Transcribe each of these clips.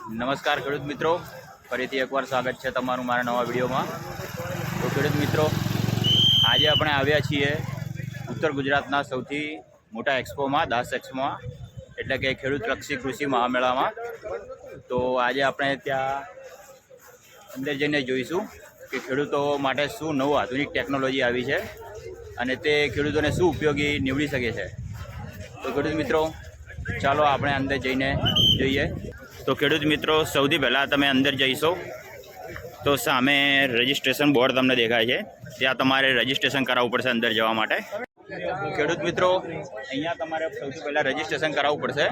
નમસ્કાર ખેડૂત મિત્રો, ફરીથી એકવાર સ્વાગત છે તમારું મારા નવા વિડીયોમાં। તો ખેડૂત મિત્રો, આજે આપણે આવ્યા છીએ ઉત્તર ગુજરાતના સૌથી મોટા એક્સપોમાં, દાસ એક્સપોમાં, એટલે કે ખેડૂતલક્ષી કૃષિ મહામેળામાં। તો આજે આપણે ત્યાં અંદર જઈને જોઈશું કે ખેડૂતો માટે શું નવું આધુનિક ટેકનોલોજી આવી છે અને તે ખેડૂતોને શું ઉપયોગી નીવડી શકે છે। તો ખેડૂત મિત્રો, ચાલો આપણે અંદર જઈને જોઈએ। તો ખેડૂત મિત્રો, સૌથી પહેલાં તમે અંદર જઈશો તો સામે રજિસ્ટ્રેશન બોર્ડ તમને દેખાય છે, ત્યાં તમારે રજિસ્ટ્રેશન કરાવવું પડશે અંદર જવા માટે। ખેડૂત મિત્રો, અહીંયા તમારે સૌથી પહેલાં રજિસ્ટ્રેશન કરાવવું પડશે।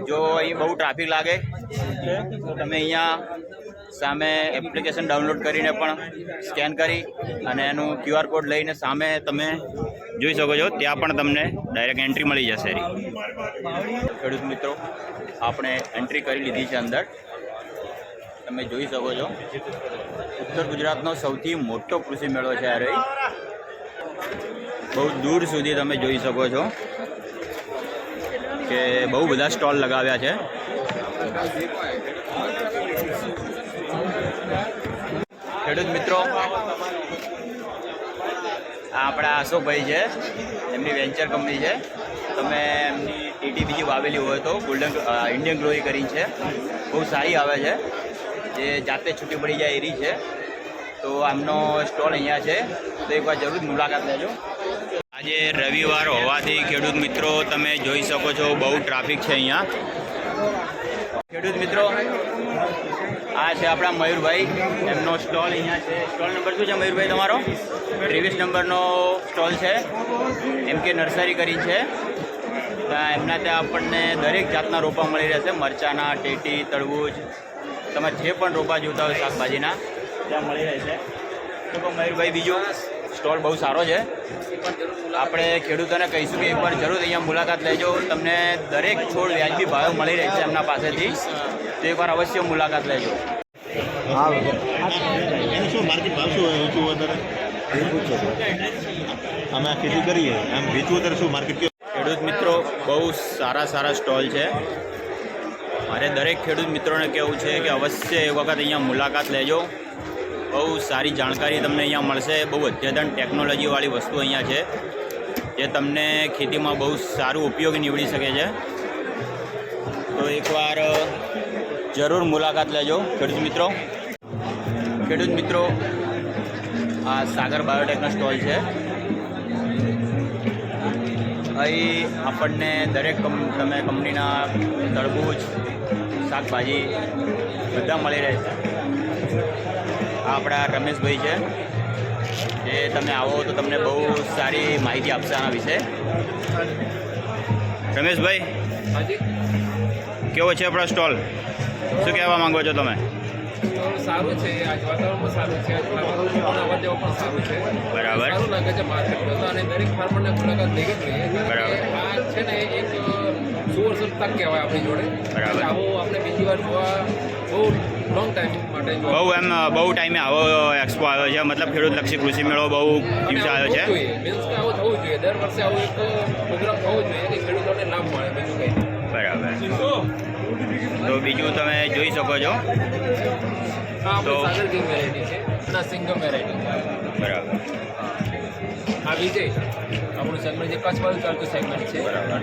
જો અહીં બહુ ટ્રાફિક લાગે તો તમે અહીંયા સામે એપ્લિકેશન ડાઉનલોડ કરીને પણ સ્કેન કરી અને એનું QR કોડ લઈને સામે તમે જોઈ શકો છો, ત્યાં પણ તમને ડાયરેક્ટ એન્ટ્રી મળી જશે। ખેડૂત મિત્રો, આપણે એન્ટ્રી કરી લીધી છે અંદર, તમે જોઈ શકો છો। ઉત્તર ગુજરાતનો સૌથી મોટો કૃષિ મેળો છે આ રહી, બહુ દૂર સુધી તમે જોઈ શકો છો કે બહુ બધા સ્ટોલ લગાવ્યા છે। ખેડૂત મિત્રો, આપણા અશોકભાઈ છે, એમની વેન્ચર કંપની છે। તમે એમની ટીટી બીજી વાવેલી હોય તો ગોલ્ડન ઇન્ડિયન ગ્લોરી કરી છે, બહુ સારી આવે છે, જે જાતે છૂટી પડી જાય એરી છે। તો આમનો સ્ટોલ અહીંયા છે, તો એકવાર જરૂર મુલાકાત લેજો। આજે રવિવાર હોવાથી ખેડૂત મિત્રો તમે જોઈ શકો છો બહુ ટ્રાફિક છે અહીંયા। ખેડૂત મિત્રો, આ છે આપણા મયુરભાઈ, એમનો સ્ટોલ અહીંયા છે। સ્ટોલ નંબર શું છે મયુરભાઈ તમારો? 23 નંબરનો સ્ટોલ છે, એમ કે નર્સરી કરી છે। એમના ત્યાં આપણને દરેક જાતના રોપા મળી રહેશે, મરચાના, ટેટી, તરબૂચ, તમારે જે પણ રોપા જોતા હોય શાકભાજીના ત્યાં મળી રહેશે। તો મયુરભાઈ, બીજો સ્ટોલ બહુ સારો છે, આપણે ખેડૂતોને કહીશું કે એકવાર જરૂર અહીંયા મુલાકાત લેજો, તમને દરેક છોડ વ્યાજબી ભાવે મળી રહેશે એમના પાસેથી, તો એકવાર અવશ્ય મુલાકાત લેજો। હા, એનું શું માર્કેટ ભાવ શું હોય? ઊંચું વધારે અમે આ ખેતી કરીએ, આમ વેચવું વધારે શું માર્કેટ? ખેડૂત મિત્રો, બહુ સારા સ્ટોલ છે। મારે દરેક ખેડૂત મિત્રોને કહેવું છે કે અવશ્ય એક વખત અહીંયા મુલાકાત લેજો, બહુ સારી જાણકારી તમને અહીંયા મળશે। બહુ અદ્યતન ટેકનોલોજીવાળી વસ્તુ અહીંયા છે, જે તમને ખેતીમાં બહુ સારું ઉપયોગી નીવડી શકે છે। તો એકવાર જરૂર મુલાકાત લેજો ખેડૂત મિત્રો। ખેડૂત મિત્રો, આ સાગર બાયોટેકનો સ્ટોલ છે, અહીં આપણને દરેક તમે કંપનીના તરબૂચ, શાકભાજી બધા મળી રહે છે। આ આપણા રમેશભાઈ છે, જે તમે આવો તો તમને બહુ સારી માહિતી આપશે આના વિશે। રમેશભાઈ, કેવો છે આપણો સ્ટોલ? શું કહેવા માંગો છો તમે? સારું છે, આજ વાતાવરણ સારું છે, અવર જવર પણ સારું છે, બરાબર, સારું લાગે છે માર્કેટ કરતાં, અને દરેક ફાર્મરને મુલાકાત લેવી જોઈએ। બરાબર, આ છે ને એક 100 વર્ષ તક કહેવાય આપણી જોડે, બરાબર। આવો આપણે બીજી વાર જોવા બહુ લોંગ ટાઈમ માટે બહુ ટાઈમે આવો એક્સપો આવ્યો છે, મતલબ ખેડૂતલક્ષી કૃષિ મેળો બહુ દિવસે આવ્યો છે। મીન્સ કે આવું થવું જોઈએ, દર વર્ષે આવું એક પ્રોગ્રામ થવો જોઈએ કે ખેડૂતોને લાભ મળે, બીજું કંઈ। બરાબર, તો બીજું તમે જોઈ શકો છો, આ આપણે સાગર કિંગ વેરાયટી છે અને સિંગમ વેરાયટી, બરાબર। આ વિજય આપણું સેગમેન્ટ જે કચ્છ બાજુ ચાલતું સેગમેન્ટ છે, બરાબર।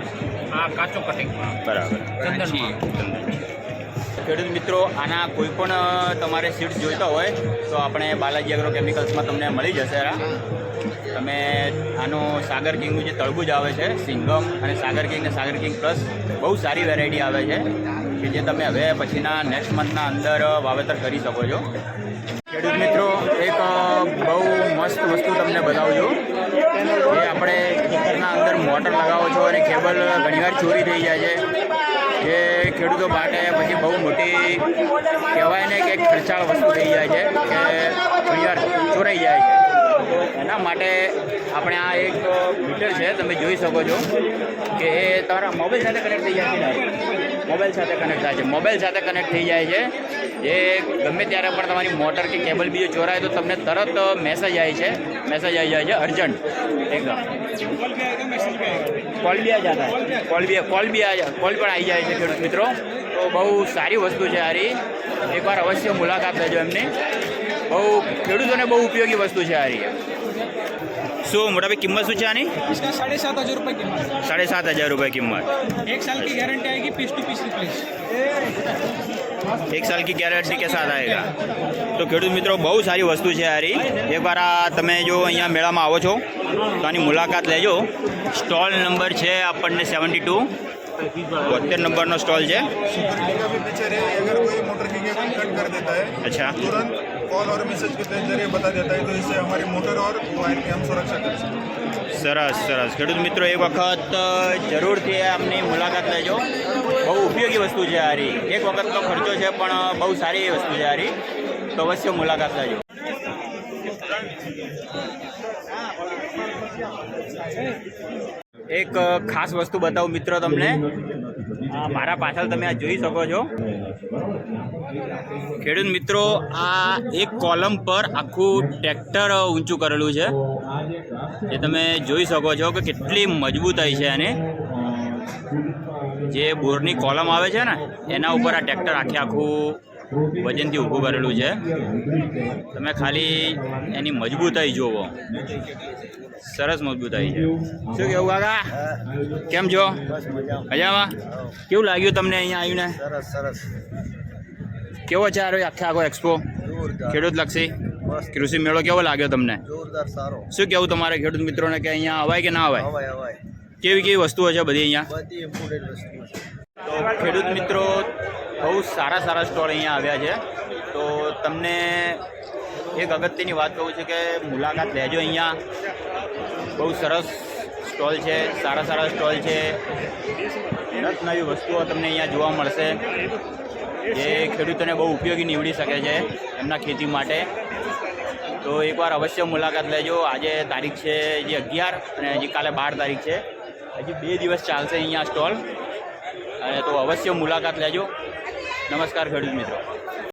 આ કાચો કટિંગ, બરાબર। ચંદનમાં। ખેડૂત મિત્રો, આના કોઈ પણ તમારે સીડ્સ જોઈતા હોય તો આપણે બાલાજી એગ્રો કેમિકલ્સમાં તમને મળી જશે। તમે આનો સાગર કિંગનું જે તરબૂચ આવે છે, સિંગમ અને સાગર કિંગ ને સાગર કિંગ પ્લસ, બહુ સારી વેરાયટી આવે છે કે જે તમે હવે પછીના નેક્સ્ટ મંથના અંદર વાવેતર કરી શકો છો। ખેડૂત મિત્રો, એક બહુ મસ્ત વસ્તુ તમને બતાવું છું, જે આપણે ઘરના અંદર મોટર લગાવો છો અને કેબલ ઘણીવાર ચોરી થઈ જાય છે, જે ખેડૂતો માટે પછી બહુ મોટી કહેવાય ને કે ખર્ચાળ વસ્તુ થઈ જાય છે, કે ઘણીવાર ચોરાઈ જાય છે। એના માટે આપણે આ એક મીટર છે, તમે જોઈ શકો છો કે એ તમારા મોબાઈલ સાથે કનેક્ટ થઈ જાય છે, મોબાઈલ સાથે કનેક્ટ થાય છે, મોબાઈલ સાથે કનેક્ટ થઈ જાય છે, જે ગમે ત્યારે પણ તમારી મોટર કે કેબલ બીજો ચોરાય તો તમને તરત મેસેજ આવી જાય છે અર્જન્ટ एकदम। कॉल भी आ जाता है, कॉल भी आ कॉल भी आ कॉल पर आई जाए खेडूत मित्रों। તો બહુ સારી વસ્તુ છે હારી, એકવાર અવશ્ય મુલાકાત લેજો એમની. બહુ ખેડૂતોને બહુ ઉપયોગી વસ્તુ છે હારી. શું મોટાભાઈ કિંમત શું છે આની? इसका 7,500 रुपये कीमत. 7,500 रुपये किंमत. 1 साल की गारंटी आएगी, पीस टू पीस रिप्लेस. 1 साल की गारंटी के साथ आएगा. તો ખેડૂત મિત્રો બહુ સારી વસ્તુ છે હારી. એકવાર આ તમે જો અહીંયા મેળામાં આવો છો તો આની મુલાકાત લેજો. સ્ટોલ નંબર છે આપણને 72, 72 નંબરનો સ્ટોલ છે. का भी फीचर है, अगर कोई मोटर की केबल कट कर देता है अच्छा. तुरंत कॉल और मैसेज के जरिए बता देता है, तो इससे हमारी मोटर और वायर की हम सुरक्षा कर सकते हैं. સરસ સરસ. ખેડૂત મિત્રો એક વખત જરૂરથી આમની મુલાકાત લેજો. બહુ ઉપયોગી વસ્તુ છે હારી. એક વખતનો ખર્ચો છે પણ બહુ સારી એવી વસ્તુ છે હારી. તો અવશ્ય મુલાકાત લેજો. એક ખાસ વસ્તુ બતાવું મિત્રો તમને. મારા પાછળ તમે આ જોઈ શકો છો. ખેડૂત મિત્રો આ એક કોલમ પર આખું ટ્રેક્ટર ઊંચું કરેલું છે. એ તમે જોઈ શકો છો કે કેટલી મજબૂતાઈ છે આને. જે બોરની કોલમ આવે છે ને એના ઉપર આ ટ્રેક્ટર આખું વજનથી ઊભું કરેલું છે. તમે ખાલી એની મજબૂતાઈ જુઓ, સરસ મજબૂતાઈ છે. શું કેવું કાકા, કેમ છો? મજામાં? કેવું લાગ્યું તમને અહીંયા આવીને? સરસ સરસ કેવો છે આખો એક્સપો ખેડૂત લક્ષી કૃષિ મેળો કેવો લાગ્યો તમને? જોરદાર સારો. શું કેવું તમારે ખેડૂત મિત્રોને કે અહીંયા અવાય કે ના અવાય? હવાય હવાય કેવી કેવી વસ્તુઓ છે બધી અહીંયા? બધી ઇમ્પોર્ટન્ટ વસ્તુ છે. તો ખેડૂત મિત્રો બહુ સારા સારા સ્ટોલ અહીંયા આવ્યા છે. તો તમને એક અગત્યની વાત કહું છું કે મુલાકાત લેજો. અહીંયા બહુ સરસ સ્ટોલ છે, સારા સારા સ્ટોલ છે. નત નવી વસ્તુઓ તમને અહીંયા જોવા મળશે જે ખેડૂતોને બહુ ઉપયોગી નીવડી શકે છે એમના ખેતી માટે. તો એકવાર અવશ્ય મુલાકાત લેજો. આજે તારીખ છે જે 11 અને હજી કાલે 12 તારીખ છે. હજી 2 દિવસ ચાલશે અહીંયા સ્ટોલ. અને તો અવશ્ય મુલાકાત લેજો. નમસ્કાર ખેડૂત મિત્રો.